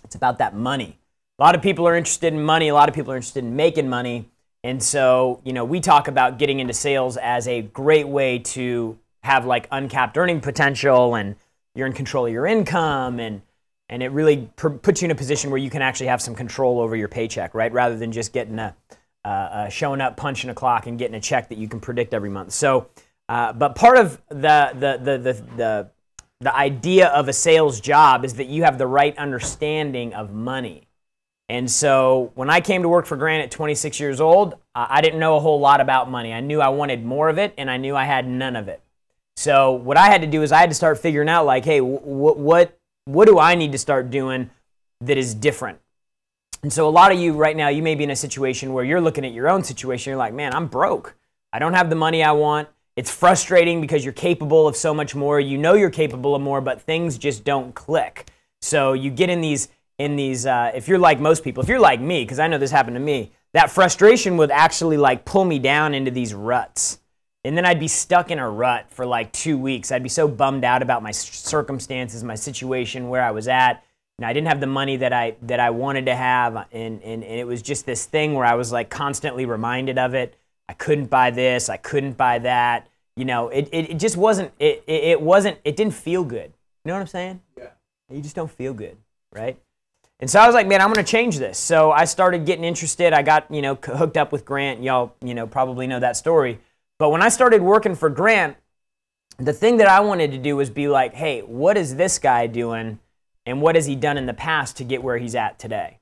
It's about that money. A lot of people are interested in money. A lot of people are interested in making money. And so, we talk about getting into sales as a great way to have like uncapped earning potential, and you're in control of your income, and it really puts you in a position where you can actually have some control over your paycheck, right? Rather than just getting showing up, punching a clock, and getting a check that you can predict every month. So, but part of the idea of a sales job is that you have the right understanding of money. And so when I came to work for Grant at 26 years old, I didn't know a whole lot about money. I knew I wanted more of it, and I knew I had none of it. So what I had to do is I had to start figuring out, like, hey, what do I need to start doing that is different? And so a lot of you right now, you may be in a situation where you're looking at your own situation. You're like, man, I'm broke. I don't have the money I want. It's frustrating because you're capable of so much more. You know you're capable of more, but things just don't click. So you get in these, if you're like most people, if you're like me, because I know this happened to me, that frustration would actually like pull me down into these ruts. And then I'd be stuck in a rut for like 2 weeks. I'd be so bummed out about my circumstances, my situation, where I was at. I didn't have the money that I wanted to have, and it was just this thing where I was like constantly reminded of it. I couldn't buy this, I couldn't buy that. It just wasn't, it didn't feel good. You know what I'm saying? Yeah. You just don't feel good, right? And so I was like, man, I'm going to change this. So I started getting interested. I got, hooked up with Grant. Y'all, probably know that story. But when I started working for Grant, the thing that I wanted to do was be like, hey, what is this guy doing? And what has he done in the past to get where he's at today?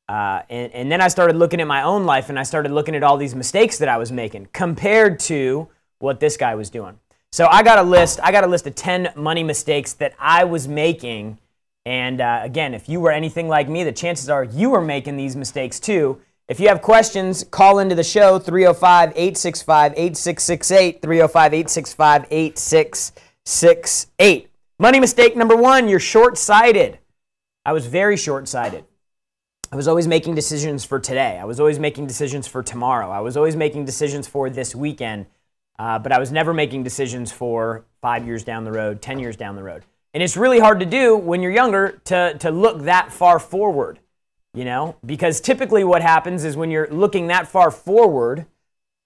And then I started looking at my own life, and I started looking at all these mistakes that I was making compared to what this guy was doing. So I got a list of 10 money mistakes that I was making. And again, if you were anything like me, the chances are you were making these mistakes too. If you have questions, call into the show, 305-865-8668, 305-865-8668. Money mistake number 1, you're short-sighted. I was very short-sighted. I was always making decisions for today. I was always making decisions for tomorrow. I was always making decisions for this weekend, but I was never making decisions for 5 years down the road, 10 years down the road. And it's really hard to do when you're younger to look that far forward, because typically what happens is when you're looking that far forward,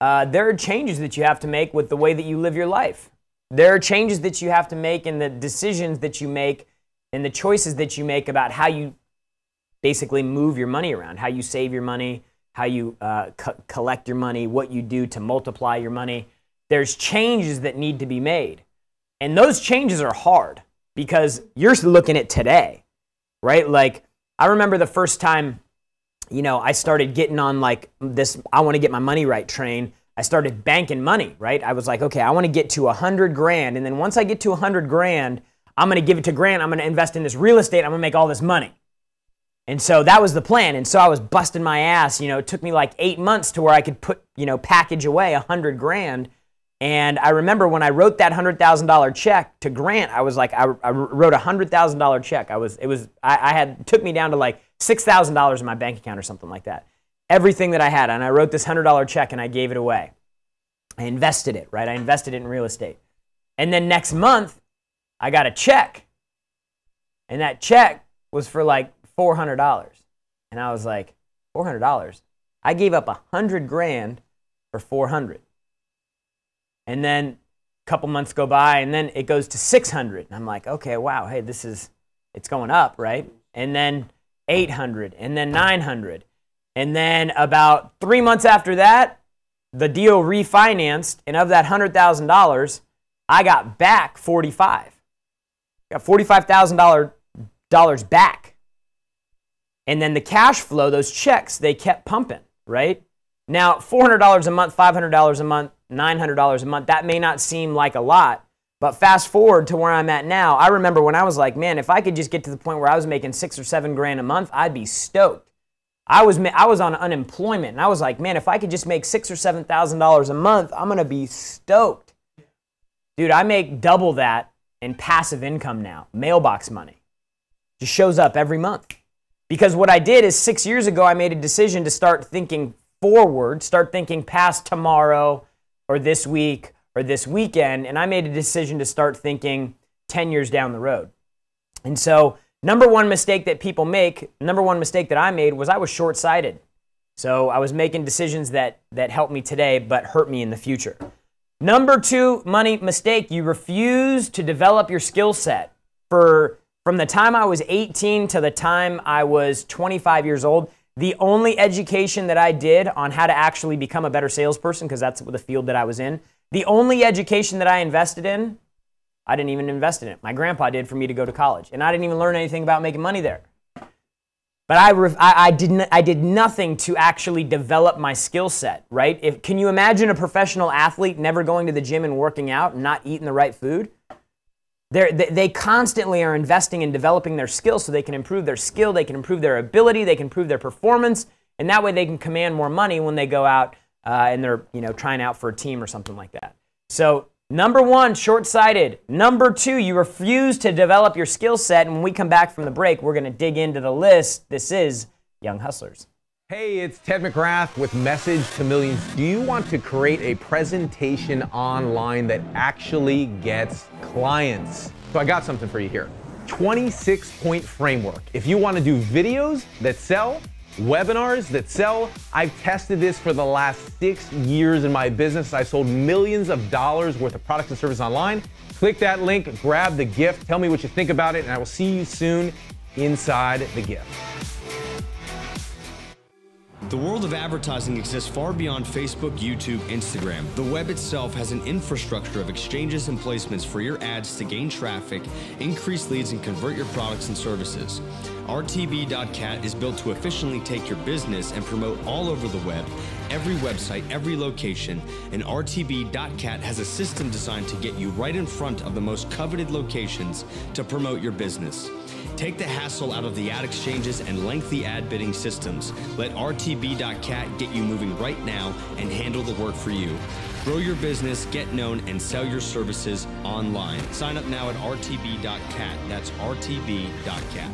there are changes that you have to make with the way that you live your life. There are changes that you have to make in the decisions that you make and the choices that you make about how you basically move your money around, how you save your money, how you collect your money, what you do to multiply your money. There's changes that need to be made. And those changes are hard because you're looking at today, right? Like, I remember the first time, I started getting on like this, I want to get my money right train. I started banking money, right? I was like, okay, I want to get to 100 grand. And then once I get to 100 grand, I'm going to give it to Grant. I'm going to invest in this real estate. I'm going to make all this money. And so that was the plan. And so I was busting my ass. It took me like 8 months to where I could package away 100 grand. And I remember when I wrote that $100,000 check to Grant, I was like, I wrote a $100,000 check. It took me down to like $6,000 in my bank account or something like that. Everything that I had, and I wrote this $100 check and I gave it away. I invested it, right? I invested it in real estate. And then next month, I got a check. And that check was for like $400. And I was like, $400? I gave up 100 grand for 400. And then a couple months go by, and then it goes to 600. And I'm like, okay, wow, hey, it's going up, right? And then 800, and then 900. And then about 3 months after that, the deal refinanced, and of that $100,000, I got back 45. Got $45,000 back. And then the cash flow, those checks, they kept pumping, right? Now, $400 a month, $500 a month, $900 a month, that may not seem like a lot, but fast forward to where I'm at now. I remember when I was like, man, if I could just get to the point where I was making 6 or 7 grand a month, I'd be stoked. I was on unemployment, and I was like, man, if I could just make $6,000 or $7,000 a month, I'm gonna be stoked. Dude, I make double that in passive income now, mailbox money. Just shows up every month. Because what I did is 6 years ago, I made a decision to start thinking forward, start thinking past tomorrow or this week or this weekend, and I made a decision to start thinking 10 years down the road. And so Number one mistake that people make, number one mistake that I made was I was short-sighted. So I was making decisions that helped me today but hurt me in the future. Number two money mistake, you refuse to develop your skill set. From the time I was 18 to the time I was 25 years old, the only education that I did on how to actually become a better salesperson, because that's the field that I was in, the only education that I invested in, I didn't even invest in it. My grandpa did for me to go to college, and I didn't even learn anything about making money there. But I did nothing to actually develop my skill set, right? Can you imagine a professional athlete never going to the gym and working out and not eating the right food? They constantly are investing in developing their skills so they can improve their skill, they can improve their ability, they can improve their performance, and that way they can command more money when they go out and they're trying out for a team or something like that. So number one, short-sighted. Number two, you refuse to develop your skill set, and when we come back from the break, we're going to dig into the list. This is Young Hustlers. Hey, it's Ted McGrath with Message to Millions. Do you want to create a presentation online that actually gets clients? So I got something for you here. 26-point framework. If you want to do videos that sell, webinars that sell, I've tested this for the last 6 years in my business. I sold millions of dollars worth of products and services online. Click that link, grab the gift, tell me what you think about it, and I will see you soon inside the gift. The world of advertising exists far beyond Facebook, YouTube, Instagram. The web itself has an infrastructure of exchanges and placements for your ads to gain traffic, increase leads, and convert your products and services. RTB.cat is built to efficiently take your business and promote all over the web, every website, every location, and RTB.cat has a system designed to get you right in front of the most coveted locations to promote your business. Take the hassle out of the ad exchanges and lengthy ad bidding systems. Let RTB.cat get you moving right now and handle the work for you. Grow your business, get known, and sell your services online. Sign up now at RTB.cat. That's RTB.cat.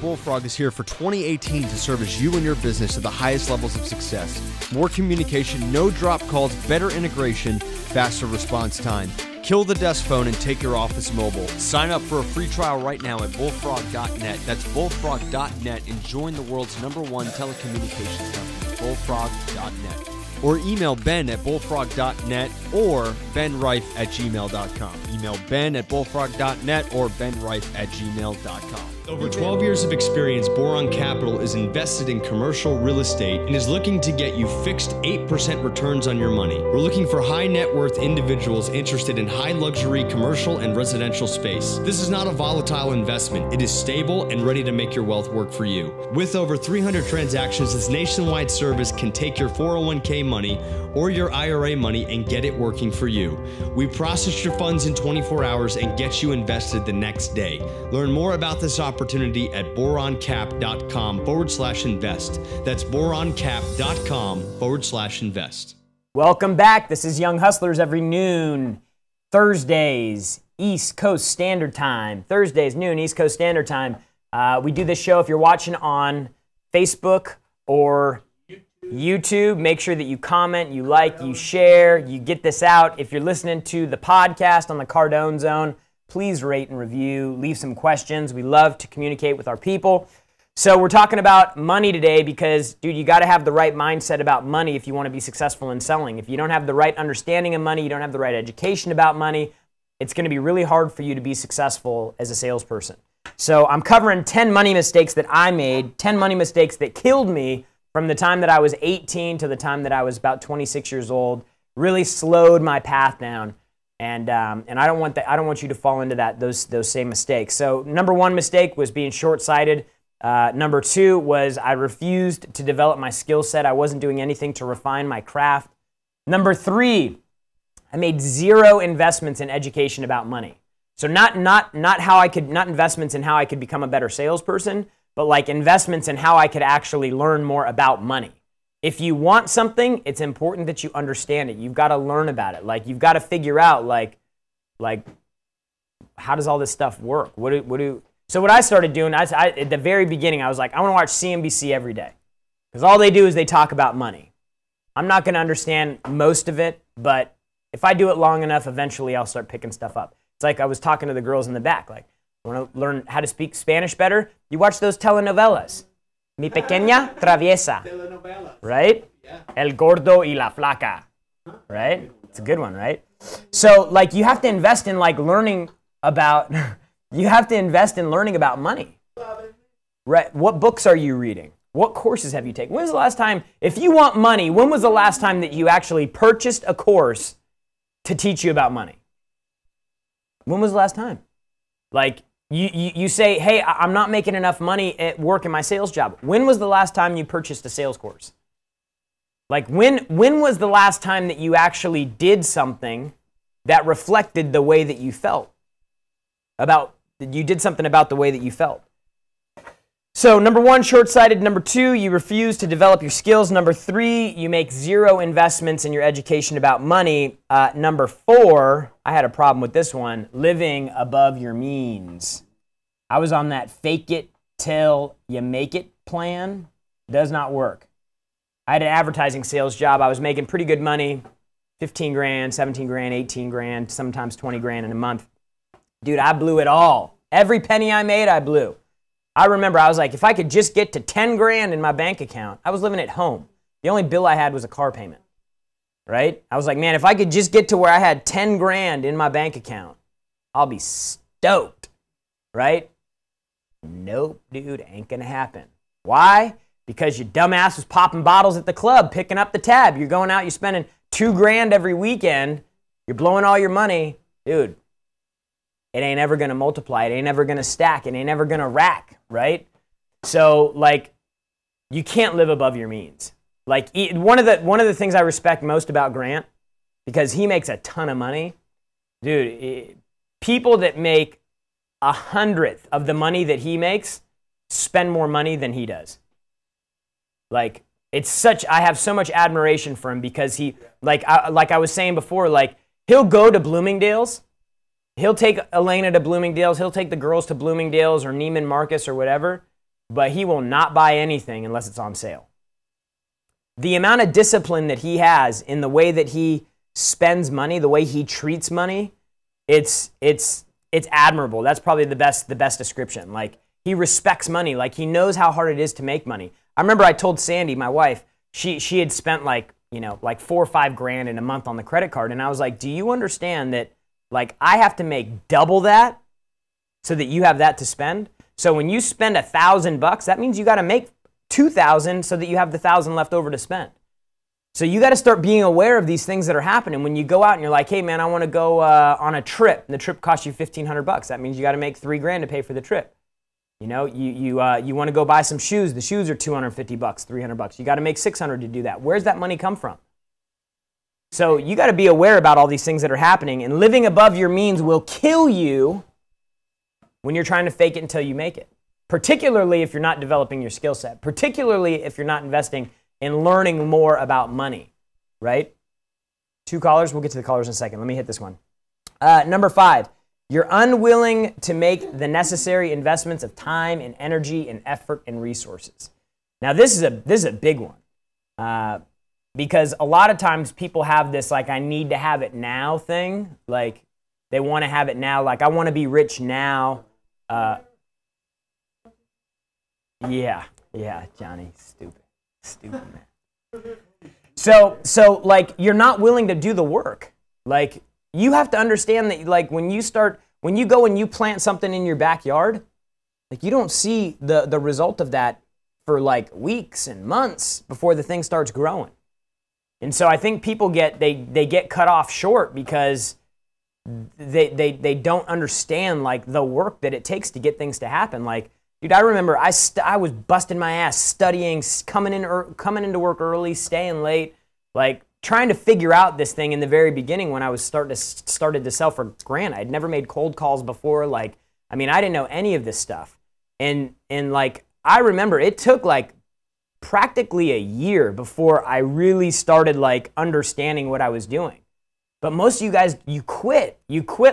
Bullfrog is here for 2018 to service you and your business to the highest levels of success. More communication, no drop calls, better integration, faster response time. Kill the desk phone and take your office mobile. Sign up for a free trial right now at bullfrog.net. That's bullfrog.net and join the world's #1 telecommunications company, bullfrog.net. Or email Ben at bullfrog.net or benrife@gmail.com. Email Ben at bullfrog.net or benrife@gmail.com. Over 12 years of experience, Boron Capital is invested in commercial real estate and is looking to get you fixed 8% returns on your money. We're looking for high net worth individuals interested in high luxury commercial and residential space. This is not a volatile investment. It is stable and ready to make your wealth work for you. With over 300 transactions, this nationwide service can take your 401k money or your IRA money and get it working for you. We process your funds in 24 hours and get you invested the next day. Learn more about this opportunity at boroncap.com/invest. That's boroncap.com/invest. Welcome back. This is Young Hustlers every noon, Thursdays, East Coast Standard Time. Thursdays, noon, East Coast Standard Time. We do this show if you're watching on Facebook or YouTube. Make sure that you comment, you like, you share, you get this out. If you're listening to the podcast on the Cardone Zone, please rate and review, leave some questions. We love to communicate with our people. So we're talking about money today because, dude, you got to have the right mindset about money if you want to be successful in selling. If you don't have the right understanding of money, you don't have the right education about money, it's going to be really hard for you to be successful as a salesperson. So I'm covering 10 money mistakes that I made, 10 money mistakes that killed me from the time that I was 18 to the time that I was about 26 years old. Really slowed my path down. And I don't want you to fall into those same mistakes. So number one mistake was being short-sighted. Number two was I refused to develop my skill set. I wasn't doing anything to refine my craft. Number three, I made zero investments in education about money. So not investments in how I could become a better salesperson, but like investments in how I could actually learn more about money. If you want something, it's important that you understand it. You've got to learn about it. Like you've got to figure out like how does all this stuff work? So what I started doing, at the very beginning, I was like, I want to watch CNBC every day because all they do is they talk about money. I'm not going to understand most of it, but if I do it long enough, eventually I'll start picking stuff up. It's like I was talking to the girls in the back, like, want to learn how to speak Spanish better? You watch those telenovelas. Mi pequeña traviesa. Right? El gordo y la flaca. Right? It's a good one, right? So, like, you have to invest in, like, learning about, you have to invest in learning about money. Right? What books are you reading? What courses have you taken? When was the last time, if you want money, when was the last time that you actually purchased a course to teach you about money? When was the last time? Like, you say, hey, I'm not making enough money at work in my sales job. When was the last time you purchased a sales course? Like, when was the last time that you actually did something that reflected the way that you felt? You did something about the way that you felt. So, number 1, short-sighted. Number 2, you refuse to develop your skills. Number 3, you make 0 investments in your education about money. Number 4, I had a problem with this one, living above your means. I was on that fake it till you make it plan. Does not work. I had an advertising sales job. I was making pretty good money, 15 grand, 17 grand, 18 grand, sometimes 20 grand in a month. Dude, I blew it all. Every penny I made, I blew. I remember I was like, if I could just get to 10 grand in my bank account, I was living at home. The only bill I had was a car payment, right? I was like, man, if I could just get to where I had 10 grand in my bank account, I'll be stoked, right? Nope, dude, ain't gonna happen. Why? Because your dumbass was popping bottles at the club, picking up the tab. You're going out, you're spending 2 grand every weekend. You're blowing all your money. Dude, it ain't ever going to multiply. It ain't ever going to stack. It ain't ever going to rack, right? So, like, you can't live above your means. Like, one of the things I respect most about Grant, because he makes a ton of money, dude, people that make 100th of the money that he makes spend more money than he does. Like, I have so much admiration for him because he, like I was saying before, like, he'll go to Bloomingdale's. He'll take Elena to Bloomingdale's. He'll take the girls to Bloomingdale's or Neiman Marcus or whatever, but he will not buy anything unless it's on sale. The amount of discipline that he has in the way that he spends money, the way he treats money, it's admirable. That's probably the best description. Like, he respects money. Like, he knows how hard it is to make money. I remember I told Sandy, my wife, she had spent like 4 or 5 grand in a month on the credit card, and I was like, do you understand that, like, I have to make double that so that you have that to spend? So when you spend $1,000, that means you got to make 2,000 so that you have the 1,000 left over to spend. So you got to start being aware of these things that are happening. When you go out and you're like, hey man, I want to go on a trip, and the trip costs you $1,500. That means you got to make 3 grand to pay for the trip. You know, you want to go buy some shoes. The shoes are $250, $300. You got to make $600 to do that. Where's that money come from? So you got to be aware about all these things that are happening, and living above your means will kill you when you're trying to fake it until you make it. Particularly if you're not developing your skill set. Particularly if you're not investing in learning more about money, right? 2 callers. We'll get to the callers in a second. Let me hit this one. Number 5, you're unwilling to make the necessary investments of time and energy and effort and resources. Now this is a big one. Because a lot of times people have this, like, I need to have it now thing. Like, they want to have it now. Like, I want to be rich now. Yeah, Johnny, stupid man. So like, you're not willing to do the work. Like, you have to understand that, like, when you go and you plant something in your backyard, like, you don't see the result of that for like weeks and months before the thing starts growing. And so I think people get cut off short because they don't understand, like, the work that it takes to get things to happen. Like, dude, I remember I was busting my ass studying, coming into work early, staying late, like, trying to figure out this thing in the very beginning when I was started to sell for Grant. I'd never made cold calls before. Like, I mean, I didn't know any of this stuff. And like, I remember it took like practically a year before I really started, like, understanding what I was doing. But most of you guys, you quit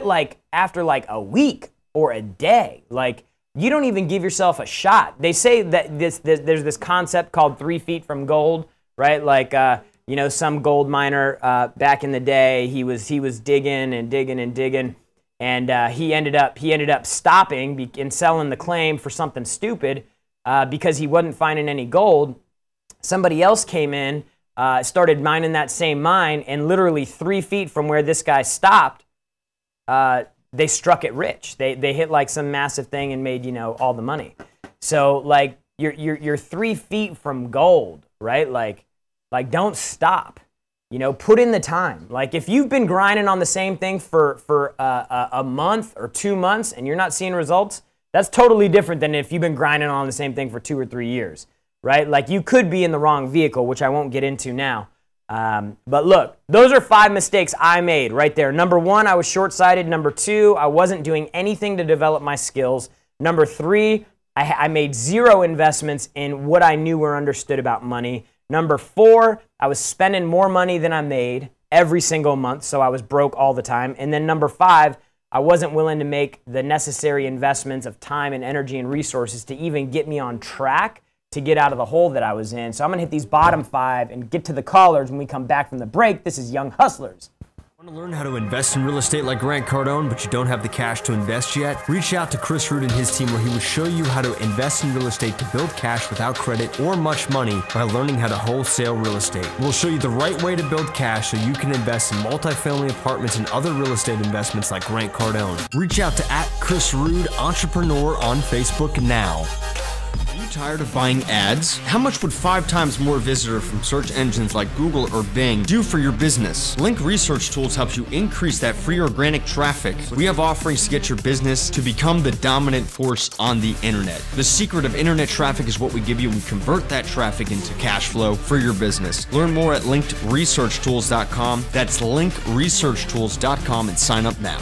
like after like a week or a day. Like, you don't even give yourself a shot. They say that there's this concept called 3 feet from gold, right? Like, some gold miner back in the day, he was digging and digging and digging, and he ended up stopping and selling the claim for something stupid because he wasn't finding any gold. Somebody else came in, started mining that same mine, and literally 3 feet from where this guy stopped, they struck it rich. They hit like some massive thing and made, you know, all the money. So like you're 3 feet from gold, right? Like don't stop. You know, put in the time. Like if you've been grinding on the same thing for a month or 2 months and you're not seeing results, that's totally different than if you've been grinding on the same thing for 2 or 3 years, right? Like you could be in the wrong vehicle, which I won't get into now. But look, those are 5 mistakes I made right there. Number 1, I was short-sighted. Number 2, I wasn't doing anything to develop my skills. Number 3, I made 0 investments in what I knew or understood about money. Number 4, I was spending more money than I made every single month, so I was broke all the time. And then number 5, I wasn't willing to make the necessary investments of time and energy and resources to even get me on track to get out of the hole that I was in. So I'm going to hit these bottom 5 and get to the callers when we come back from the break. This is Young Hustlers. Want to learn how to invest in real estate like Grant Cardone, but you don't have the cash to invest yet? Reach out to Chris Root and his team where he will show you how to invest in real estate to build cash without credit or much money by learning how to wholesale real estate. We'll show you the right way to build cash so you can invest in multifamily apartments and other real estate investments like Grant Cardone. Reach out to @Chris Root Entrepreneur on Facebook now. Are you tired of buying ads? How much would 5 times more visitor from search engines like Google or Bing do for your business? Link Research Tools helps you increase that free organic traffic. We have offerings to get your business to become the dominant force on the internet. The secret of internet traffic is what we give you, and we convert that traffic into cash flow for your business. Learn more at linkedresearchtools.com. That's linkresearchtools.com and sign up now.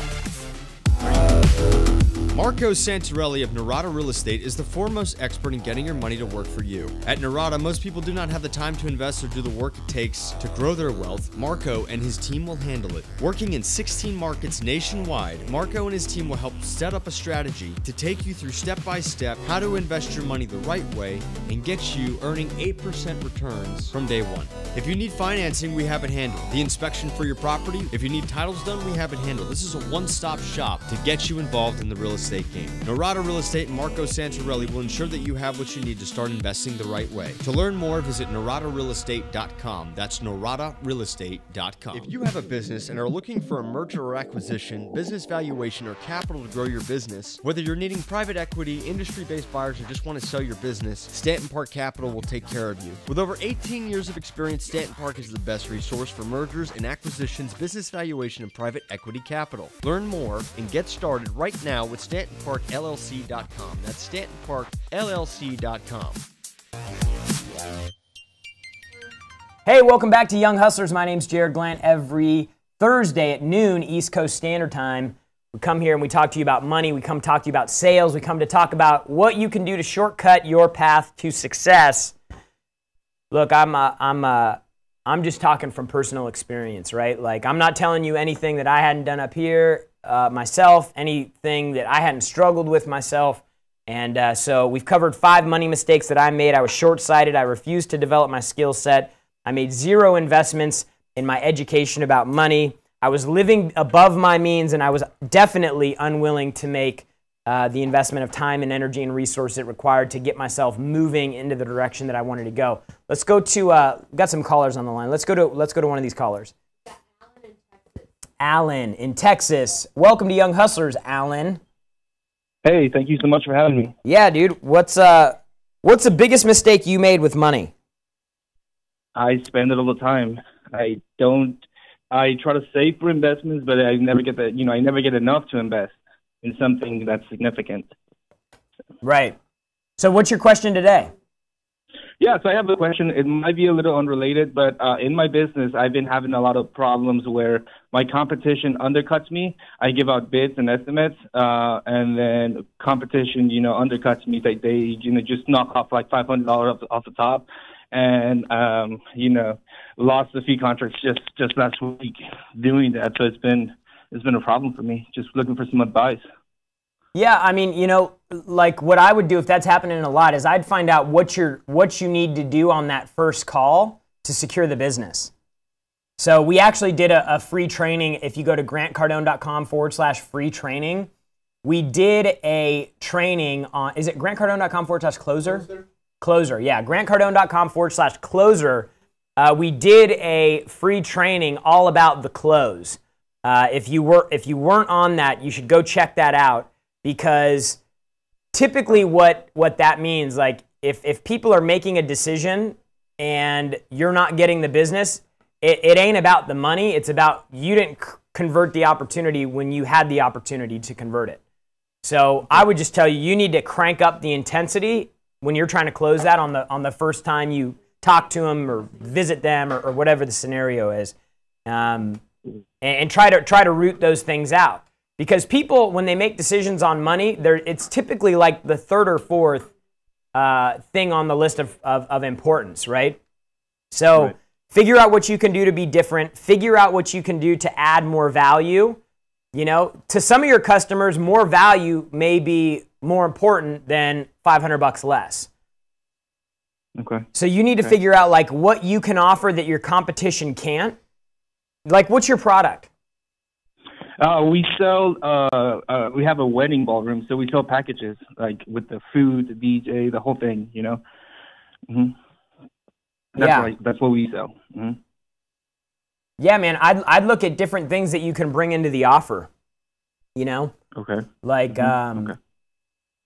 Marco Santarelli of Narada Real Estate is the foremost expert in getting your money to work for you. At Narada, most people do not have the time to invest or do the work it takes to grow their wealth. Marco and his team will handle it. Working in 16 markets nationwide, Marco and his team will help set up a strategy to take you through step-by-step how to invest your money the right way and get you earning 8% returns from day one. If you need financing, we have it handled. The inspection for your property, if you need titles done, we have it handled. This is a one-stop shop to get you involved in the real estate game. Narada Real Estate and Marco Santarelli will ensure that you have what you need to start investing the right way. To learn more, visit naradarealestate.com. That's naradarealestate.com. If you have a business and are looking for a merger or acquisition, business valuation, or capital to grow your business, whether you're needing private equity, industry-based buyers, or just want to sell your business, Stanton Park Capital will take care of you. With over 18 years of experience, Stanton Park is the best resource for mergers and acquisitions, business valuation, and private equity capital. Learn more and get started right now with StantonParkLLC.com. That's StantonParkLLC.com. Hey, welcome back to Young Hustlers. My name's Jared Glant. Every Thursday at noon East Coast Standard Time, we come here and we talk to you about money. We come talk to you about sales. We come to talk about what you can do to shortcut your path to success. Look, I'm just talking from personal experience, right? Like, I'm not telling you anything that I hadn't done up here myself, anything that I hadn't struggled with myself. And so we've covered 5 money mistakes that I made. I was short-sighted. I refused to develop my skill set. I made 0 investments in my education about money. I was living above my means, and I was definitely unwilling to make the investment of time and energy and resources it required to get myself moving into the direction that I wanted to go. Let's go to, got some callers on the line. Let's go to one of these callers. Alan in Texas. Welcome to Young Hustlers, Alan. Hey, thank you so much for having me. Yeah, dude. What's the biggest mistake you made with money? I spend it all the time. I try to save for investments, but I never get I never get enough to invest in something that's significant. Right. So what's your question today? Yeah, so I have a question. It might be a little unrelated, but in my business, I've been having a lot of problems where my competition undercuts me. I give out bids and estimates, and then competition, undercuts me. They just knock off like $500 off the top, and lost a few contracts just last week doing that. So it's been a problem for me. Just looking for some advice. Yeah, I mean, like what I would do if that's happening a lot is I'd find out what you need to do on that first call to secure the business. So we actually did a free training. If you go to grantcardone.com/free training, we did a training on, is it grantcardone.com/closer? Closer, yeah, grantcardone.com/closer. We did a free training all about the close. If you weren't on that, you should go check that out, because typically what that means, like if people are making a decision and you're not getting the business, it ain't about the money. It's about you didn't convert the opportunity when you had the opportunity to convert it. So I would just tell you, you need to crank up the intensity when you're trying to close that on the first time you talk to them or visit them or whatever the scenario is, and try to root those things out. Because people, when they make decisions on money, it's typically like the third or fourth thing on the list of importance, right? So right. Figure out what you can do to be different. Figure out what you can do to add more value. You know, to some of your customers, more value may be more important than $500 less. Okay. So you need to figure out like what you can offer that your competition can't. Like, what's your product? We sell. We have a wedding ballroom, so we sell packages like with the food, the DJ, the whole thing. You know. Mm-hmm. That's what we sell. Mm-hmm. Yeah, man. I'd look at different things that you can bring into the offer. You know. Okay. Like, I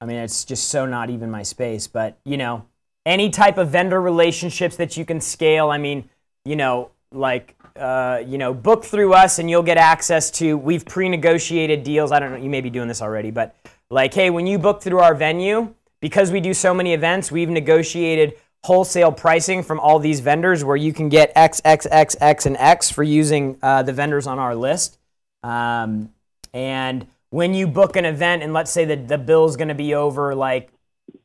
mean, it's just so not even my space, but you know, any type of vendor relationships that you can scale. I mean, you know, like. Book through us and you'll get access to, we've pre-negotiated deals. I don't know, you may be doing this already, but like, hey, when you book through our venue, because we do so many events, we've negotiated wholesale pricing from all these vendors where you can get X, X, X, X, and X for using the vendors on our list. And when you book an event and let's say that the bill's going to be over like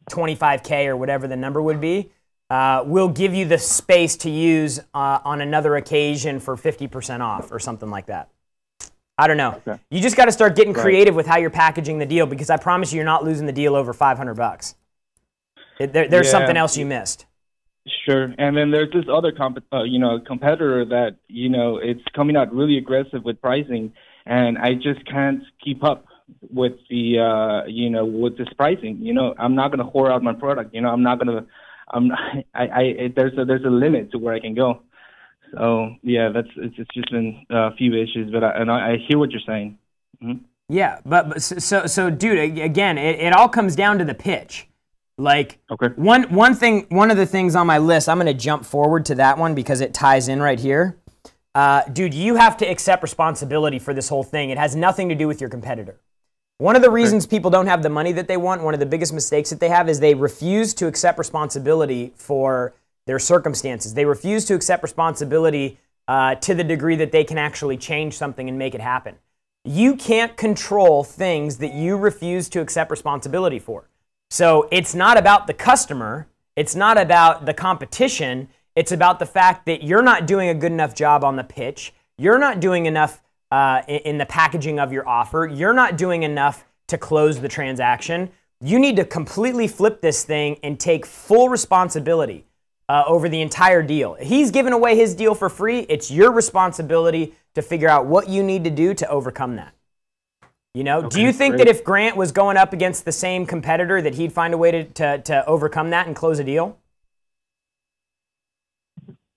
$25K or whatever the number would be, we'll give you the space to use on another occasion for 50% off or something like that. I don't know. Okay. You just got to start getting creative with how you're packaging the deal, because I promise you're not losing the deal over $500. There's something else you missed. Sure. And then there's this other competitor that, you know, it's coming out really aggressive with pricing, and I just can't keep up with the, with this pricing. You know, I'm not going to whore out my product. You know, I'm not going to. There's a limit to where I can go. So yeah, it's just been a few issues, but I hear what you're saying. Mm-hmm. Yeah, but so dude, again, it all comes down to the pitch. Like one of the things on my list, I'm gonna jump forward to that one because it ties in right here. Dude, you have to accept responsibility for this whole thing. It has nothing to do with your competitor. One of the reasons people don't have the money that they want, one of the biggest mistakes that they have, is they refuse to accept responsibility for their circumstances. They refuse to accept responsibility to the degree that they can actually change something and make it happen. You can't control things that you refuse to accept responsibility for. So it's not about the customer. It's not about the competition. It's about the fact that you're not doing a good enough job on the pitch. You're not doing enough in the packaging of your offer. You're not doing enough to close the transaction. You need to completely flip this thing and take full responsibility over the entire deal. He's giving away his deal for free. It's your responsibility to figure out what you need to do to overcome that. You know, do you think that if Grant was going up against the same competitor that he'd find a way to overcome that and close a deal?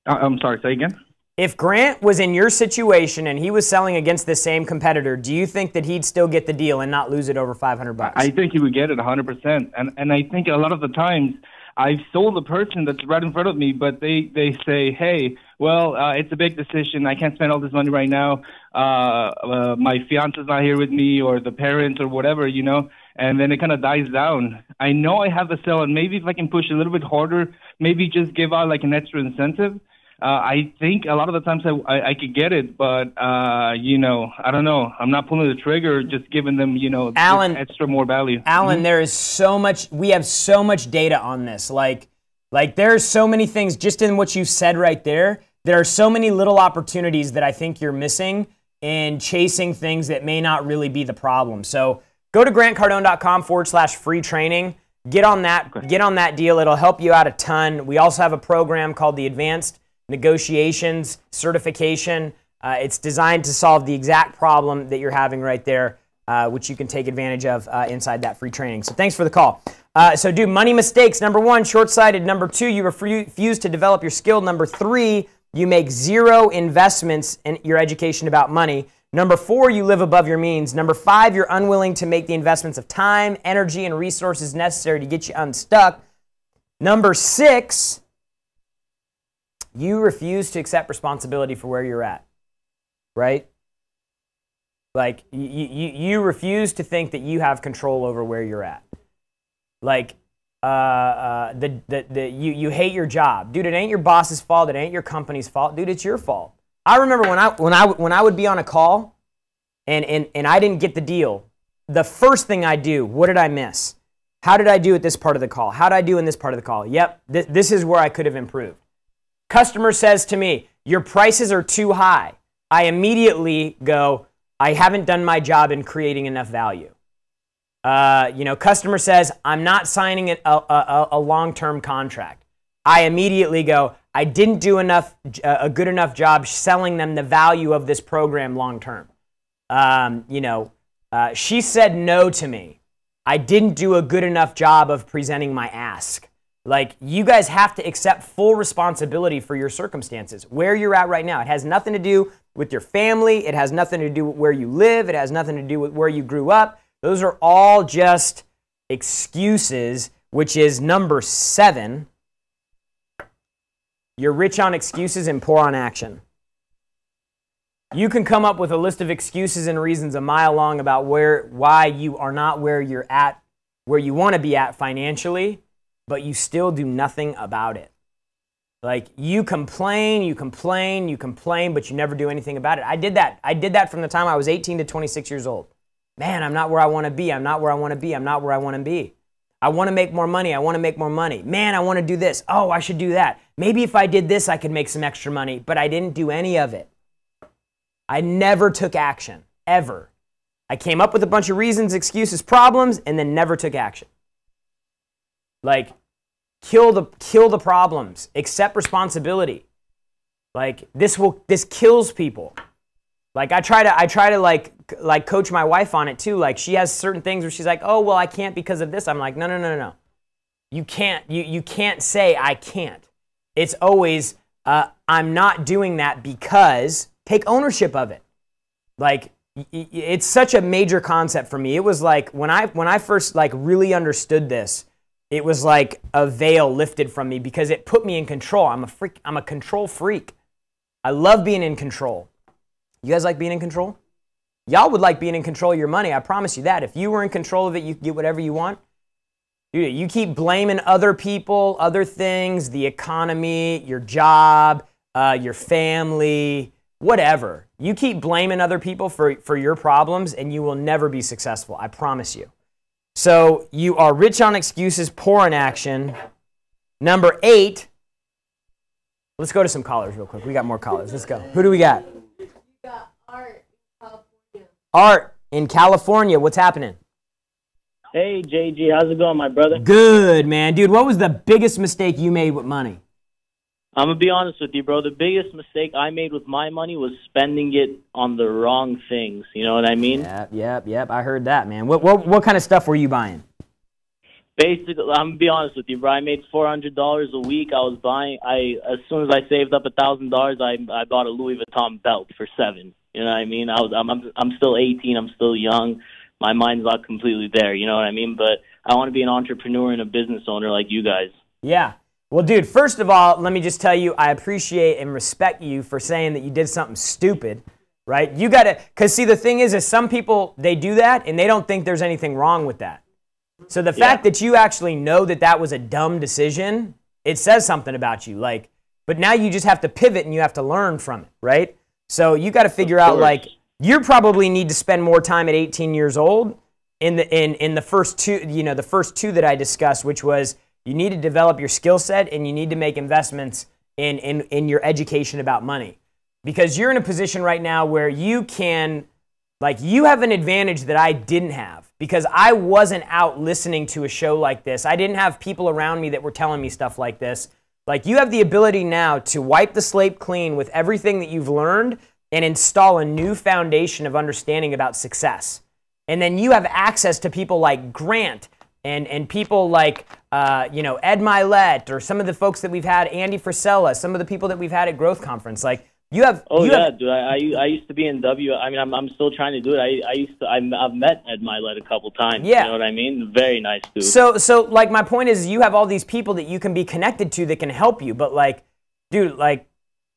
I'm sorry, say again? If Grant was in your situation and he was selling against the same competitor, do you think that he'd still get the deal and not lose it over $500? I think he would get it 100%. And I think a lot of the times I've sold the person that's right in front of me, but they say, hey, well, it's a big decision. I can't spend all this money right now. My fiance's not here with me, or the parents, or whatever, you know, and then it kind of dies down. I know I have the sell, and maybe if I can push a little bit harder, maybe just give out like an extra incentive. I think a lot of the times I could get it, but, you know, I don't know. I'm not pulling the trigger, just giving them, you know, Alan, extra more value. Alan, there is so much, we have so much data on this. Like there's so many things just in what you said right there. There are so many little opportunities that I think you're missing in chasing things that may not really be the problem. So go to grantcardone.com/free training. Get on that deal. It'll help you out a ton. We also have a program called the Advanced negotiations, certification. It's designed to solve the exact problem that you're having right there, which you can take advantage of inside that free training. So thanks for the call. So dude, money mistakes. Number 1, short-sighted. Number 2, you refuse to develop your skill. Number 3, you make 0 investments in your education about money. Number 4, you live above your means. Number 5, you're unwilling to make the investments of time, energy, and resources necessary to get you unstuck. Number 6, you refuse to accept responsibility for where you're at, right? Like, you refuse to think that you have control over where you're at. Like, you hate your job. Dude, it ain't your boss's fault. It ain't your company's fault. Dude, it's your fault. I remember when I would be on a call and I didn't get the deal, the first thing I do, what did I miss? How did I do at this part of the call? How did I do in this part of the call? Yep, this is where I could have improved. Customer says to me, your prices are too high. I immediately go, I haven't done my job in creating enough value. Customer says, I'm not signing a long-term contract. I immediately go, I didn't do a good enough job selling them the value of this program long-term. She said no to me. I didn't do a good enough job of presenting my ask. Like, you guys have to accept full responsibility for your circumstances, where you're at right now. It has nothing to do with your family. It has nothing to do with where you live. It has nothing to do with where you grew up. Those are all just excuses, which is number 7. You're rich on excuses and poor on action. You can come up with a list of excuses and reasons a mile long about why you are not where you're at, where you want to be at financially, but you still do nothing about it. Like, you complain, but you never do anything about it. I did that. I did that from the time I was 18 to 26 years old. Man, I'm not where I want to be. I'm not where I want to be. I'm not where I want to be. I want to make more money. I want to make more money. Man, I want to do this. Oh, I should do that. Maybe if I did this, I could make some extra money, but I didn't do any of it. I never took action, ever. I came up with a bunch of reasons, excuses, problems, and then never took action. Like, kill the problems. Accept responsibility. Like, this kills people. Like, I try to like coach my wife on it too. Like, she has certain things where she's like, oh, well, I can't because of this. I'm like, no. You can't say I can't. It's always, I'm not doing that because. Take ownership of it. Like, it's such a major concept for me. It was like when I first like really understood this, it was like a veil lifted from me because it put me in control. I'm a control freak. I love being in control. You guys like being in control? Y'all would like being in control of your money. I promise you that. If you were in control of it, you could get whatever you want. Dude, you keep blaming other people, other things, the economy, your job, your family, whatever. You keep blaming other people for your problems and you will never be successful. I promise you. So you are rich on excuses, poor in action. Number 8. Let's go to some callers real quick. We got more callers. Let's go. Who do we got? We got Art in California. Art in California. What's happening? Hey, JG. How's it going, my brother? Good, man. Dude, what was the biggest mistake you made with money? I'm going to be honest with you, bro. The biggest mistake I made with my money was spending it on the wrong things. You know what I mean? Yep. I heard that, man. What kind of stuff were you buying? Basically, I'm going to be honest with you, bro. I made $400 a week. I was buying, as soon as I saved up $1,000, I bought a Louis Vuitton belt for $7. You know what I mean? I'm still 18. I'm still young. My mind's not completely there. You know what I mean? But I want to be an entrepreneur and a business owner like you guys. Yeah. Well, dude, first of all, let me just tell you, I appreciate and respect you for saying that you did something stupid, right? You got to, because see, the thing is some people, they do that and they don't think there's anything wrong with that. So the fact that you actually know that that was a dumb decision, it says something about you. Like, but now you just have to pivot and you have to learn from it, right? So you got to figure out, like, you probably need to spend more time at 18 years old in the first two, the first two that I discussed, which was, you need to develop your skill set and you need to make investments in your education about money. Because you're in a position right now where you can, like, you have an advantage that I didn't have because I wasn't out listening to a show like this. I didn't have people around me that were telling me stuff like this. Like, you have the ability now to wipe the slate clean with everything that you've learned and install a new foundation of understanding about success. And then you have access to people like Grant and people like, Ed Milet, or some of the folks that we've had, Andy Frisella, some of the people that we've had at Growth Conference. Like, you have. Oh, yeah, dude. I used to be in I mean, I'm still trying to do it. I've met Ed Milet a couple times. Yeah. You know what I mean? Very nice dude. So like, my point is, you have all these people that you can be connected to that can help you. But like, dude, like,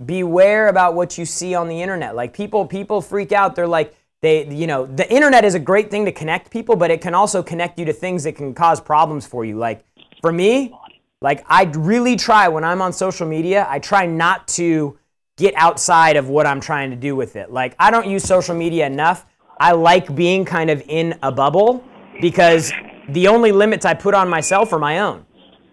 beware about what you see on the internet. Like, people freak out. They're like, the internet is a great thing to connect people, but it can also connect you to things that can cause problems for you. Like, for me, like, I really try when I'm on social media, I try not to get outside of what I'm trying to do with it. Like, I don't use social media enough. I like being kind of in a bubble because the only limits I put on myself are my own.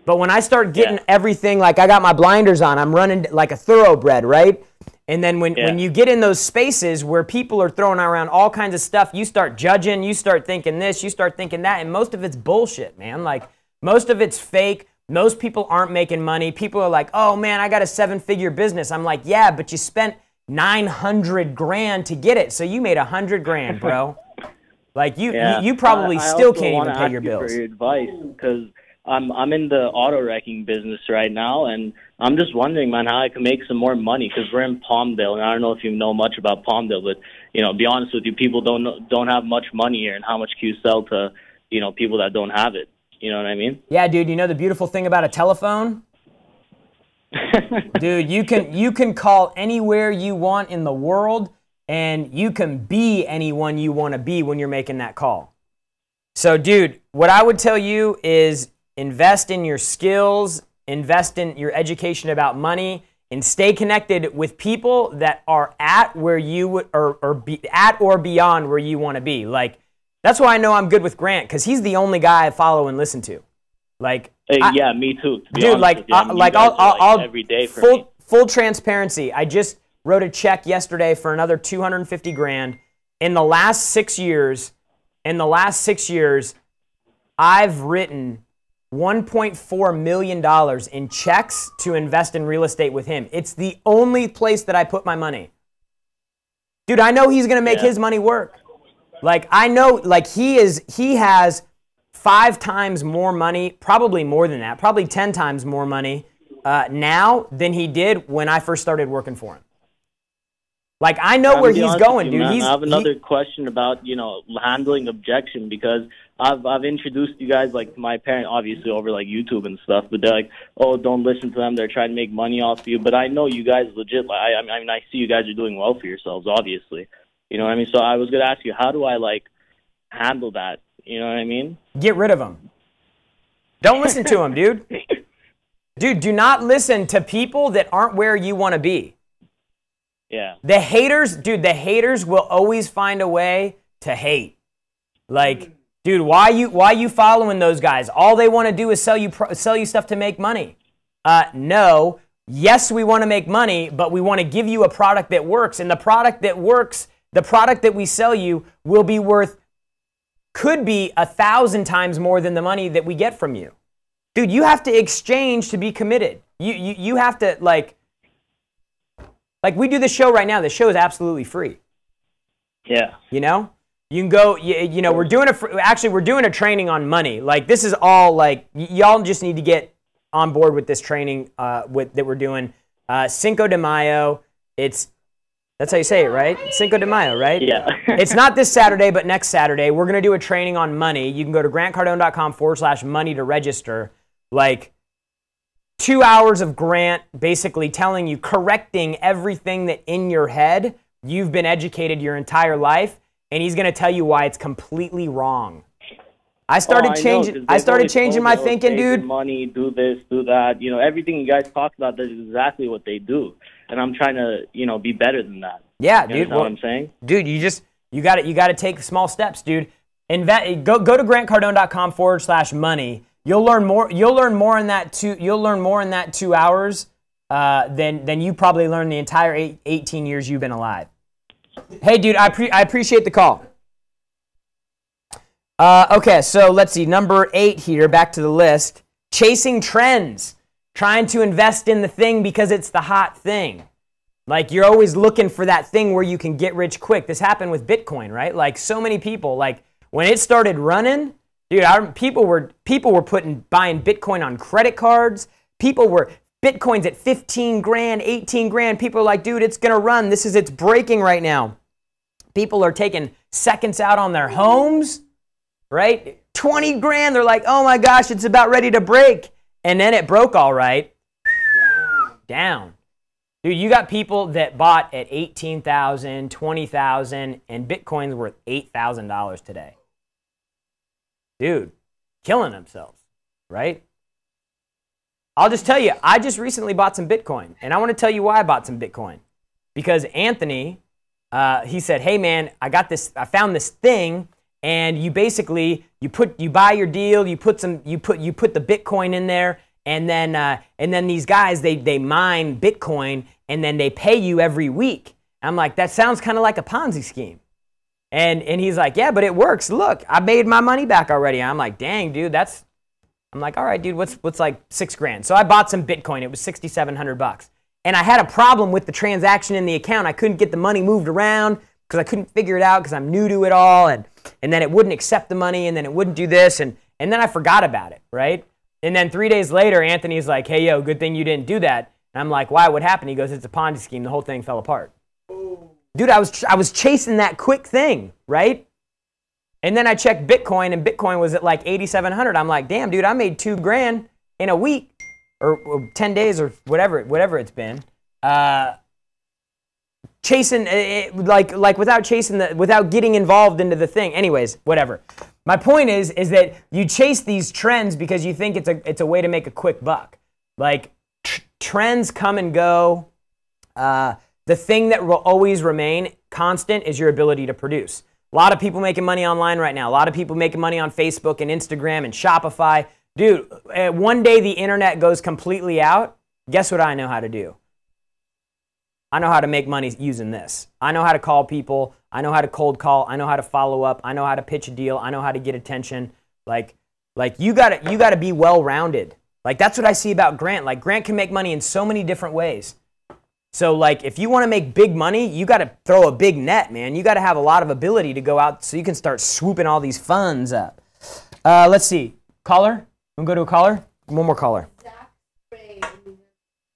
But when I start getting everything, like, I got my blinders on, I'm running like a thoroughbred, right? And then when you get in those spaces where people are throwing around all kinds of stuff, you start judging, you start thinking this, you start thinking that, and most of it's bullshit, man. Like, most of it's fake. Most people aren't making money. People are like, oh man, I got a 7-figure business. I'm like, yeah, but you spent 900 grand to get it. So you made 100 grand, bro. Like, you probably still can't even pay your bills. For your advice, because I'm in the auto wrecking business right now, and I'm just wondering, man, how I can make some more money, because we're in Palmdale, and I don't know if you know much about Palmdale, but be honest with you, people don't have much money here, and how much can you sell to people that don't have it? You know what I mean? Yeah, dude. You know the beautiful thing about a telephone? Dude, you can call anywhere you want in the world, and you can be anyone you want to be when you're making that call. So, dude, what I would tell you is invest in your skills, invest in your education about money, and stay connected with people that are at where you would, or be at or beyond where you want to be. Like, that's why I know I'm good with Grant, because he's the only guy I follow and listen to. Like, yeah, me too. To be dude, like, I'll every day for me. Full transparency. I just wrote a check yesterday for another 250 grand. In the last 6 years, I've written $1.4 million in checks to invest in real estate with him. It's the only place that I put my money. Dude, I know he's gonna make his money work. Like, I know, like, he has 5 times more money, probably more than that, probably 10 times more money now than he did when I first started working for him. Like, I know where he's going, dude. I have another question about, handling objection, because I've introduced you guys, like, my parent, obviously, over, like, YouTube and stuff, but they're like, oh, don't listen to them. They're trying to make money off you. But I know you guys legit, like, I mean, I see you guys are doing well for yourselves, obviously. You know what I mean? So I was going to ask you, how do I, like, handle that? You know what I mean? Get rid of them. Don't listen to them, dude. Dude, do not listen to people that aren't where you want to be. Yeah. The haters will always find a way to hate. Like, dude, why you following those guys? All they want to do is sell you stuff to make money. No. Yes, we want to make money, but we want to give you a product that works. And the product that works, the product that we sell you will be worth, could be 1,000 times more than the money that we get from you. Dude, you have to exchange to be committed. You have to, like we do this show right now. The show is absolutely free. Yeah. You know? You can go, we're doing a training on money. Like, this is all, like, y'all just need to get on board with this training that we're doing. Cinco de Mayo. That's how you say it, right? Cinco de Mayo, right? Yeah. It's not this Saturday, but next Saturday. We're going to do a training on money. You can go to grantcardone.com/money to register. Like, 2 hours of Grant basically telling you, correcting everything that in your head you've been educated your entire life, and he's going to tell you why it's completely wrong. I started changing my thinking, dude. Money, do this, do that. Everything you guys talk about, that's exactly what they do. And I'm trying to, be better than that. Yeah, dude. You know what I'm saying? Dude, you got to take small steps, dude. Go to grantcardone.com/money. You'll learn more in that 2 hours than you probably learned the entire 18 years you've been alive. Hey, dude, I appreciate the call. Okay, so let's see. Number 8 here, back to the list. Chasing trends. trying to invest in the thing because it's the hot thing. Like, you're always looking for that thing where you can get rich quick. This happened with Bitcoin, right? Like, so many people, like, when it started running, dude, people were buying Bitcoin on credit cards. Bitcoin's at 15 grand, 18 grand. People are like, dude, it's going to run. It's breaking right now. People are taking seconds out on their homes, right? 20 grand. They're like, oh my gosh, it's about ready to break. And then it broke all right. Down. Dude, you got people that bought at $18,000, $20,000, and Bitcoin's worth $8,000 today. Dude, killing themselves, right? I'll just tell you, I just recently bought some Bitcoin, and I want to tell you why I bought some Bitcoin. Because Anthony, he said, hey man, I found this thing, and you basically, you buy your deal, you put the Bitcoin in there, and then these guys, they mine Bitcoin, and then they pay you every week. I'm like, that sounds kind of like a Ponzi scheme. And he's like, yeah, but it works. Look, I made my money back already. I'm like, dang, dude, I'm like, all right, dude, what's like 6 grand? So I bought some Bitcoin. It was $6,700. And I had a problem with the transaction in the account. I couldn't get the money moved around because I couldn't figure it out because I'm new to it all. And then it wouldn't accept the money, and then it wouldn't do this. And then I forgot about it, right? And then 3 days later, Anthony's like, hey, yo, good thing you didn't do that. And I'm like, why? What happened? He goes, it's a Ponzi scheme. The whole thing fell apart. Dude, I was chasing that quick thing, right? And then I checked Bitcoin, and Bitcoin was at like 8,700. I'm like, damn, dude, I made 2 grand in a week or 10 days or whatever it's been. Chasing it, like without getting involved into the thing. Anyways, whatever. My point is that you chase these trends because you think it's a way to make a quick buck. Like trends come and go. The thing that will always remain constant is your ability to produce. A lot of people making money online right now. A lot of people making money on Facebook and Instagram and Shopify. Dude, one day the internet goes completely out. Guess what I know how to do? I know how to make money using this. I know how to call people. I know how to cold call. I know how to follow up. I know how to pitch a deal. I know how to get attention. Like you gotta be well-rounded. Like that's what I see about Grant. Like Grant can make money in so many different ways. So like if you want to make big money, you got to throw a big net, man. You got to have a lot of ability to go out so you can start swooping all these funds up. Let's see. Caller? We'll go to a caller. One more caller.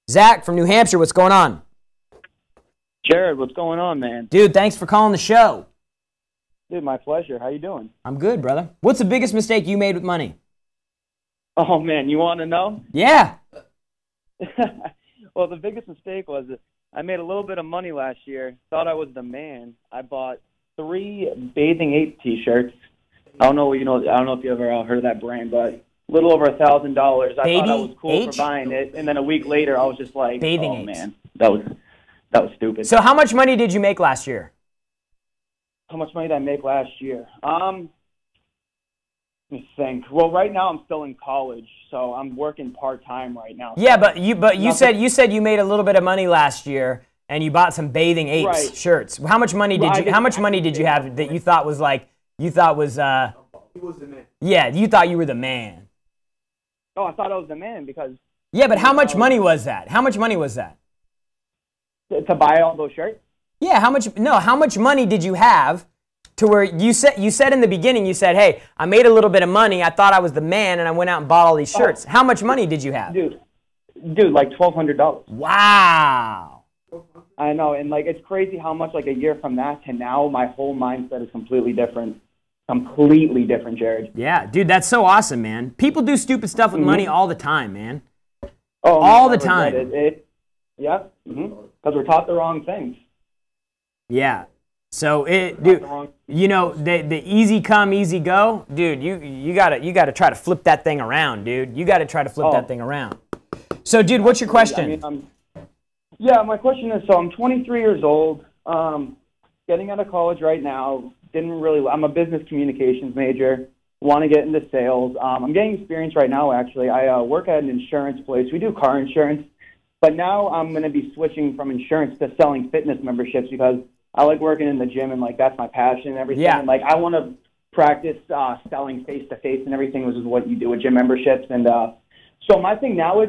Zach from New Hampshire, what's going on? Jared, what's going on, man? Dude, thanks for calling the show. Dude, my pleasure. How you doing? I'm good, brother. What's the biggest mistake you made with money? Oh, man, you want to know? Yeah. Well, the biggest mistake was I made a little bit of money last year, thought I was the man. I bought 3 Bathing Ape T-shirts. I don't know if you ever heard of that brand, but a little over $1,000. I thought I was cool for buying it, and then a week later, I was just like, Bathing oh, apes. Man, that was stupid. So how much money did you make last year? How much money did I make last year? Let me think. Well, right now I'm still in college, so I'm working part-time right now. Yeah, but you said you made a little bit of money last year and you bought some Bathing Apes shirts. How much money did you have that you thought was he was the man. Yeah, you thought you were the man. Oh, I thought I was the man because yeah, but how much money was that? How much money was that? To buy all those shirts? Yeah, how much money did you have to where you said in the beginning, you said, hey, I made a little bit of money, I thought I was the man, and I went out and bought all these shirts. How much money did you have? Dude, like $1,200. Wow. I know, and like it's crazy how much like a year from that to now, my whole mindset is completely different. Completely different, Jared. Yeah, dude, that's so awesome, man. People do stupid stuff with money all the time, man. Oh, all the time. Yeah, because we're taught the wrong things. Yeah. So dude, you know the easy come, easy go, dude. You gotta try to flip that thing around, dude. You gotta try to flip that thing around. So, dude, what's your question? Yeah, my question is, so I'm 23 years old, getting out of college right now. I'm a business communications major. Want to get into sales. I'm getting experience right now. Actually, I work at an insurance place. We do car insurance, but now I'm going to be switching from insurance to selling fitness memberships because I like working in the gym and like that's my passion and everything. Yeah. And, like I want to practice selling face to face and everything, which is what you do with gym memberships. And so my thing now is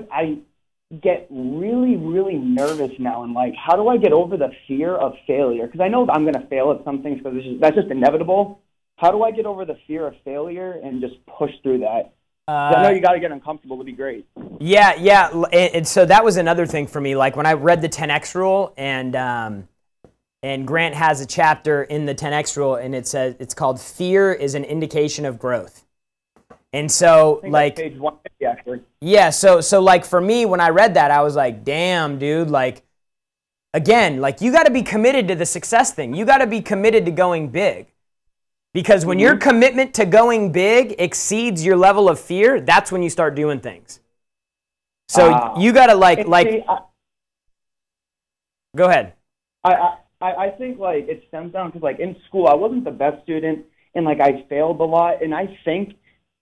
get really, really nervous now. And like, how do I get over the fear of failure? Because I know I'm going to fail at some things because that's just inevitable. How do I get over the fear of failure and just push through that? I know you got to get uncomfortable to be great. Yeah, yeah. And so that was another thing for me. Like when I read the 10X rule, and Grant has a chapter in the 10X rule, and it says it's called "Fear is an Indication of Growth." And so, like, page 150 actually. Yeah. So like for me, when I read that, I was like, "Damn, dude!" Like, again, like you got to be committed to the success thing. You got to be committed to going big. Because when your commitment to going big exceeds your level of fear, that's when you start doing things. So you got to go ahead. I think like it stems down because like in school, I wasn't the best student and like I failed a lot. And I think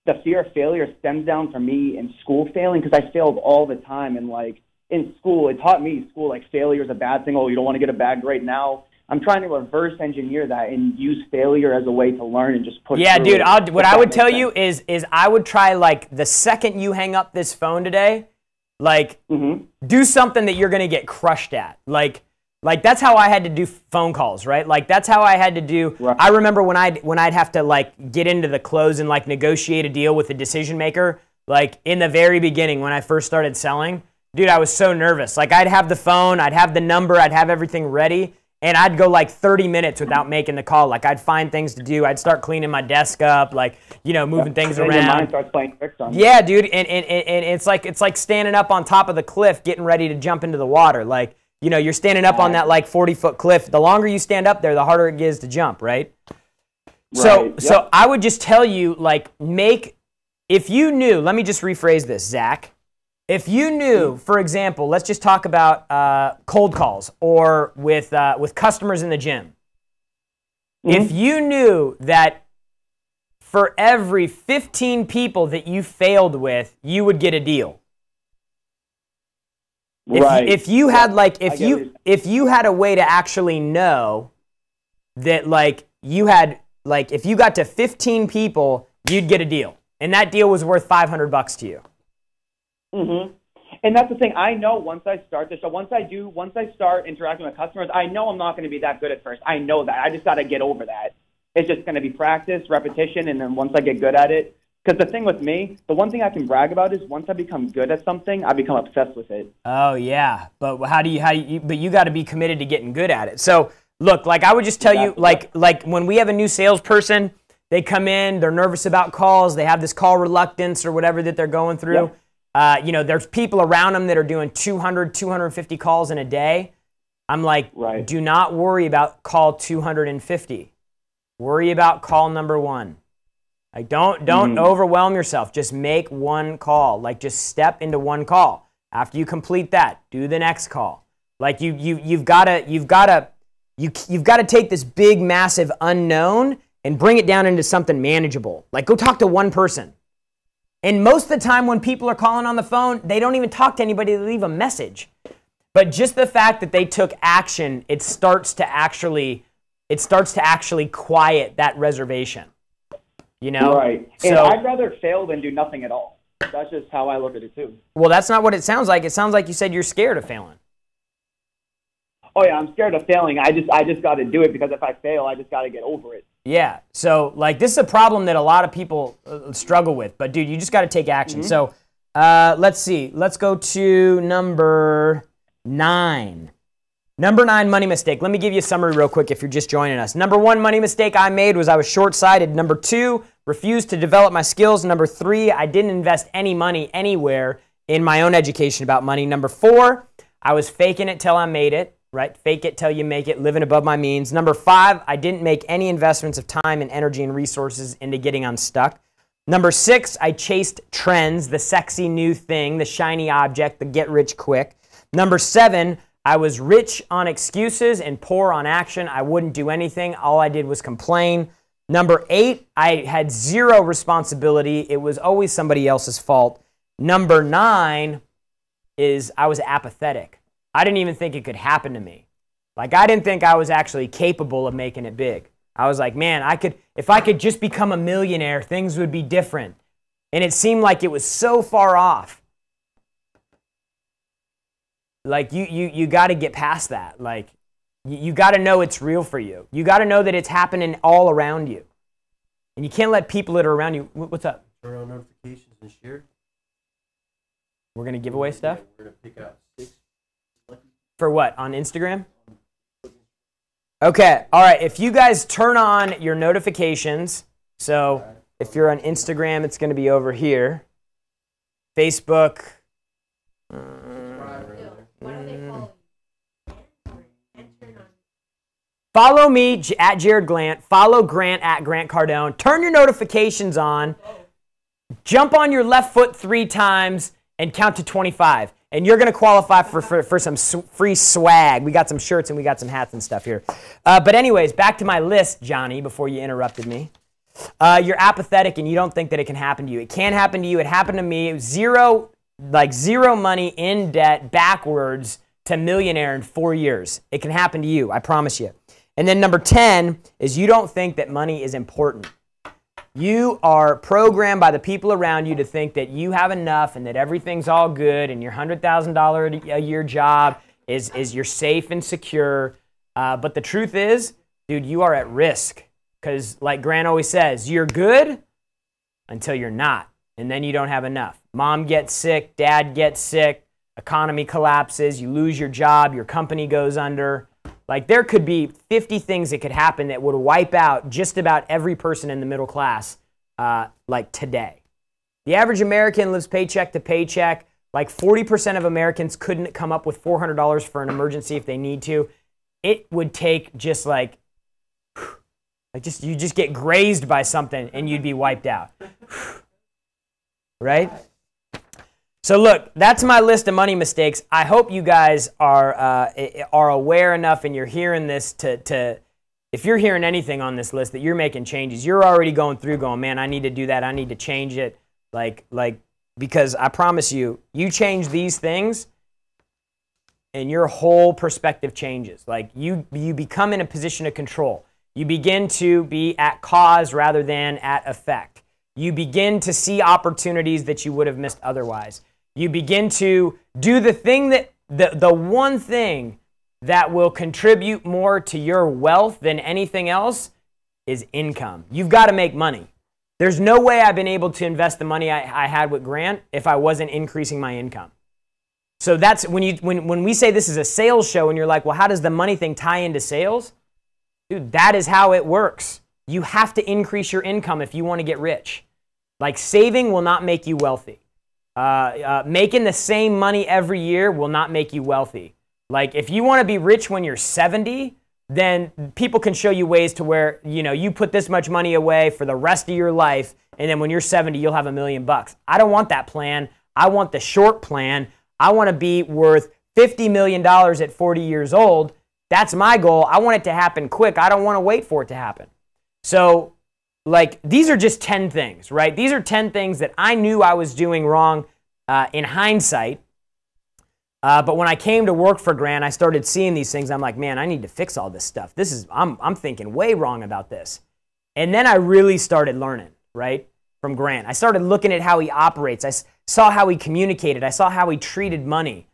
the fear of failure stems down for me in school failing because I failed all the time. And like in school, it taught me like failure is a bad thing. Oh, you don't want to get a bad grade now. I'm trying to reverse engineer that and use failure as a way to learn and just push through. Yeah, dude, what I would tell you is I would try, like, the second you hang up this phone today, like, do something that you're going to get crushed at. Like that's how I had to do phone calls, right? Like, that's how I had to do. Right. I remember when I'd have to, like, get into the close and, like, negotiate a deal with the decision maker, like, in the very beginning when I first started selling. Dude, I was so nervous. Like, I'd have the phone, I'd have the number, I'd have everything ready. And I'd go like 30 minutes without making the call. Like I'd find things to do. I'd start cleaning my desk up, like, you know, moving things around. Your mind starts playing tricks on you. Yeah, dude. And it's like standing up on top of the cliff, getting ready to jump into the water. Like, you know, you're standing up on that like 40-foot cliff. The longer you stand up there, the harder it is to jump, right? So I would just tell you, like, if you knew, let me just rephrase this, Zach. If you knew, for example, let's just talk about cold calls or with customers in the gym. If you knew that for every 15 people that you failed with, you would get a deal. If you had if you had a way to actually know that like you had like if you got to 15 people, you'd get a deal, and that deal was worth $500 to you. And that's the thing. I know once I start this, so once I start interacting with customers, I know I'm not going to be that good at first. I know that. I just got to get over that. It's just going to be practice, repetition, and then once I get good at it. Because the thing with me, the one thing I can brag about is once I become good at something, I become obsessed with it. Oh yeah, but but you got to be committed to getting good at it. So look, like I would just tell you, like when we have a new salesperson, they come in, they're nervous about calls, they have this call reluctance or whatever that they're going through. Yep. You know, there's people around them that are doing 200, 250 calls in a day. I'm like, do not worry about call 250. Worry about call number 1. Like, don't overwhelm yourself. Just make one call. Like, just step into one call. After you complete that, do the next call. Like, you've got to take this big, massive unknown and bring it down into something manageable. Like, go talk to one person. And most of the time when people are calling on the phone, they don't even talk to anybody, they leave a message. But just the fact that they took action, it starts to actually quiet that reservation. You know? Right. And so, I'd rather fail than do nothing at all. That's just how I look at it too. Well, that's not what it sounds like. It sounds like you said you're scared of failing. Oh yeah, I'm scared of failing. I just got to do it because if I fail, I just got to get over it. Yeah. So like this is a problem that a lot of people struggle with. But dude, you just got to take action. So let's see. Let's go to number 9. Number 9 money mistake. Let me give you a summary real quick if you're just joining us. Number 1 money mistake I made was I was short-sighted. Number 2, refused to develop my skills. Number 3, I didn't invest any money anywhere in my own education about money. Number 4, I was faking it till I made it. Right? Fake it till you make it, living above my means. Number 5, I didn't make any investments of time and energy and resources into getting unstuck. Number 6, I chased trends, the sexy new thing, the shiny object, the get rich quick. Number 7, I was rich on excuses and poor on action. I wouldn't do anything. All I did was complain. Number 8, I had zero responsibility. It was always somebody else's fault. Number 9 is I was apathetic. I didn't even think it could happen to me. Like, I didn't think I was actually capable of making it big. I was like, man, if I could just become a millionaire, things would be different. And it seemed like it was so far off. Like you got to get past that. Like you got to know it's real for you. You got to know that it's happening all around you. And you can't let people that are around you. What's up? Turn on notifications and share. We're going to give away stuff? We're going to pick out 6. For what? On Instagram? Okay. All right. If you guys turn on your notifications, so if you're on Instagram, it's going to be over here. Facebook. Follow me at Jared Glant. Follow Grant at Grant Cardone. Turn your notifications on. Jump on your left foot 3 times and count to 25. And you're going to qualify for some free swag. We got some shirts and we got some hats and stuff here. But anyways, back to my list, Johnny, before you interrupted me. You're apathetic and you don't think that it can happen to you. It can happen to you. It happened to me. Zero money, in debt, backwards to millionaire in 4 years. It can happen to you. I promise you. And then number 10 is you don't think that money is important. You are programmed by the people around you to think that you have enough and that everything's all good and your $100,000 a year job is you're safe and secure. But the truth is, dude, you are at risk. Because like Grant always says, you're good until you're not. And then you don't have enough. Mom gets sick, dad gets sick, economy collapses, you lose your job, your company goes under. Like there could be 50 things that could happen that would wipe out just about every person in the middle class like today. The average American lives paycheck to paycheck. Like 40% of Americans couldn't come up with $400 for an emergency if they need to. It would take just like you just get grazed by something and you'd be wiped out. Right? So look, that's my list of money mistakes. I hope you guys are aware enough and you're hearing this to if you're hearing anything on this list that you're making changes. You're already going through going, man, I need to do that. I need to change it. Because I promise you, you change these things and your whole perspective changes. Like you become in a position of control. You begin to be at cause rather than at effect. You begin to see opportunities that you would have missed otherwise. You begin to do the thing that the one thing that will contribute more to your wealth than anything else is income. You've got to make money. There's no way I've been able to invest the money I had with Grant if I wasn't increasing my income. So that's when we say this is a sales show and you're like, well, how does the money thing tie into sales? Dude, that is how it works. You have to increase your income if you want to get rich. Like saving will not make you wealthy. Making the same money every year will not make you wealthy. Like if you want to be rich when you're 70, then people can show you ways to where, you put this much money away for the rest of your life, and then when you're 70, you'll have $1 million. I don't want that plan. I want the short plan. I want to be worth $50 million at 40 years old. That's my goal. I want it to happen quick. I don't want to wait for it to happen. So, these are just 10 things, right? These are 10 things that I knew I was doing wrong in hindsight. But when I came to work for Grant, I started seeing these things. I'm like, man, I need to fix all this stuff. I'm thinking way wrong about this. And then I really started learning, right, from Grant. I started looking at how he operates. I saw how he communicated. I saw how he treated money.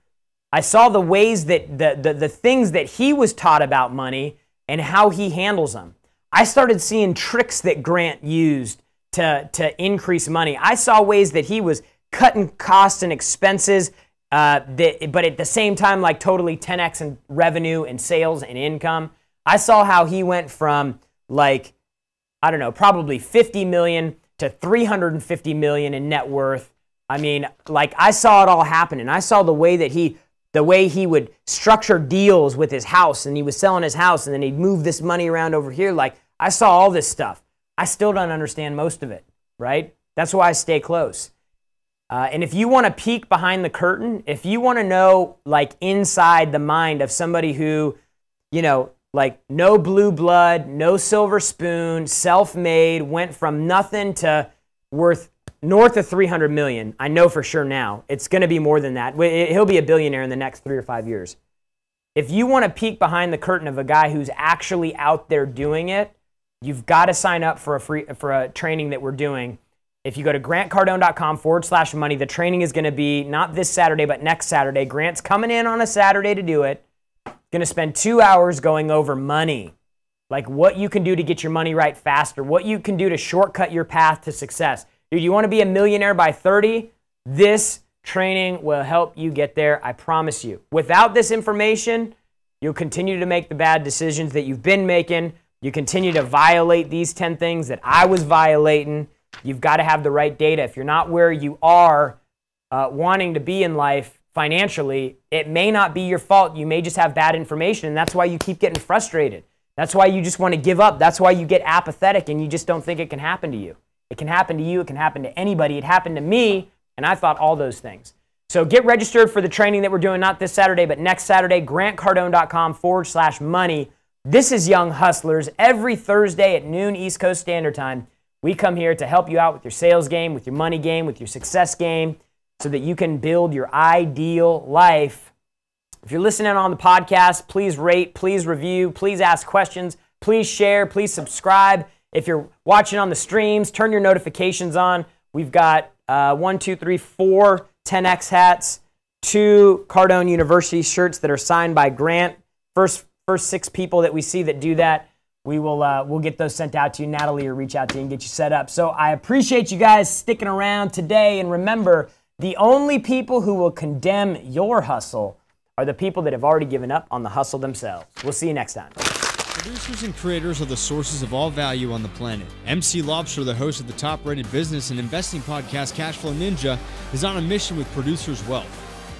I saw the ways that the things that he was taught about money and how he handles them. I started seeing tricks that Grant used to increase money. I saw ways that he was cutting costs and expenses, but at the same time, like totally 10x in revenue and sales and income. I saw how he went from probably 50 million to 350 million in net worth. I mean, I saw it all happen, and I saw the way he would structure deals with his house, and he was selling his house, and then he'd move this money around over here. I saw all this stuff. I still don't understand most of it, right? That's why I stay close. And if you want to peek behind the curtain, if you want to know, inside the mind of somebody who, no blue blood, no silver spoon, self-made, went from nothing to worth north of 300 million. I know for sure now. It's going to be more than that. He'll be a billionaire in the next 3 or 5 years. If you want to peek behind the curtain of a guy who's actually out there doing it, you've got to sign up for a training that we're doing. If you go to grantcardone.com/money, the training is going to be not this Saturday, but next Saturday. Grant's coming in on a Saturday to do it. Going to spend 2 hours going over money, like what you can do to get your money right faster, what you can do to shortcut your path to success. Dude, you want to be a millionaire by 30? This training will help you get there, I promise you. Without this information, you'll continue to make the bad decisions that you've been making. You continue to violate these 10 things that I was violating. You've got to have the right data. If you're not where you are wanting to be in life financially, it may not be your fault. You may just have bad information, and that's why you keep getting frustrated. That's why you just want to give up. That's why you get apathetic and you just don't think it can happen to you. It can happen to you. It can happen to anybody. It happened to me, and I thought all those things. So get registered for the training that we're doing, not this Saturday, but next Saturday, grantcardone.com/money. This is Young Hustlers. Every Thursday at noon East Coast Standard Time, we come here to help you out with your sales game, with your money game, with your success game, so that you can build your ideal life. If you're listening on the podcast, please rate, please review, please ask questions, please share, please subscribe. If you're watching on the streams, turn your notifications on. We've got 4 10X hats, 2 Cardone University shirts that are signed by Grant. First 6 people that we see that do that, we'll get those sent out to you. Natalie will reach out to you and get you set up. So I appreciate you guys sticking around today. And remember, the only people who will condemn your hustle are the people that have already given up on the hustle themselves. We'll see you next time. Producers and creators are the sources of all value on the planet. MC Lobster, the host of the top-rated business and investing podcast Cashflow Ninja, is on a mission with Producers Wealth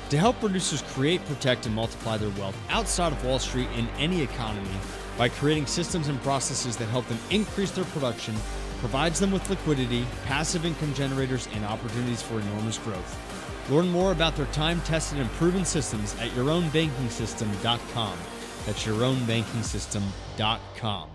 to help producers create, protect, and multiply their wealth outside of Wall Street in any economy by creating systems and processes that help them increase their production, provides them with liquidity, passive income generators, and opportunities for enormous growth. Learn more about their time-tested and proven systems at yourownbankingsystem.com. That's yourownbankingsystem.com.